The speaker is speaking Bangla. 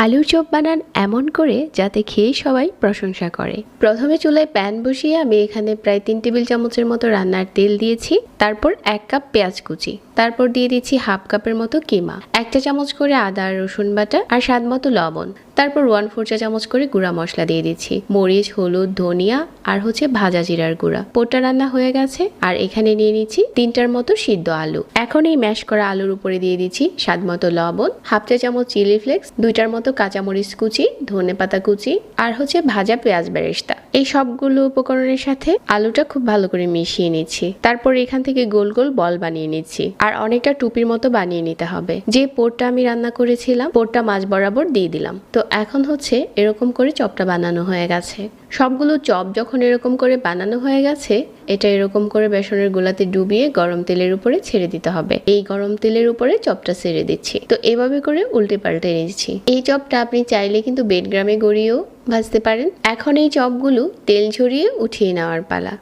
আলুর চপ বানান এমন করে যাতে খেয়ে সবাই প্রশংসা করে। প্রথমে চুলায় প্যান বসিয়ে আমি এখানে প্রায় 3 টেবিল চামচের মতো রান্নার তেল দিয়েছি। তারপর 1 কাপ পেঁয়াজ কুচি, তারপর দিয়ে দিচ্ছি হাফ কাপের মতো কিমা, 1 চা চামচ করে আদা আর রসুন বাটা আর স্বাদ মতো লবণ, তারপর 1/4 চা চামচ করে গুঁড়া মশলা দিয়ে দিচ্ছি, মরিচ, হলুদ, ধনিয়া আর ভাজা জিরার গুঁড়া। পোটটা রান্না হয়ে গেছে আর এখানে নিয়ে নিচ্ছি 3টার মতো সিদ্ধ আলু। এখন এই ম্যাশ করা আলুর উপরে দিয়ে দিচ্ছি স্বাদ মতো লবণ, হাফ চা চামচ চিলি ফ্লেক্স, 2টার মতো কাঁচামরিচ কুচি, ধনেপাতা কুচি আর ভাজা পেঁয়াজ বেরেস্তা। এই সবগুলো উপকরণের সাথে আলুটা খুব ভালো করে মিশিয়ে নিচ্ছি। তারপর এখান থেকে গোল গোল বল বানিয়ে নিচ্ছি আর অনেকটা টুপির মতো বানিয়ে নিতে হবে। যে পোটটা আমি রান্না করেছিলাম পোটটা মাঝ বরাবর দিয়ে দিলাম। তো এখন এরকম করে চপটা বানানো হয়ে গেছে। সবগুলো চপ যখন এরকম করে বানানো হয়ে গেছে, এটা এরকম করে বেসনের গোলাতে ডুবিয়ে গরম তেলের উপরে ছেড়ে দিতে হবে। এই গরম তেলের উপরে চপটা ছেড়ে দিচ্ছি। তো এভাবে করে উল্টে পাল্টে নিচ্ছি। এই চপটা আপনি চাইলে কিন্তু বেডগ্রামে গড়িয়েও ভাজতে পারেন। এখন এই চপগুলো তেল ঝরিয়ে উঠিয়ে নেওয়ার পালা।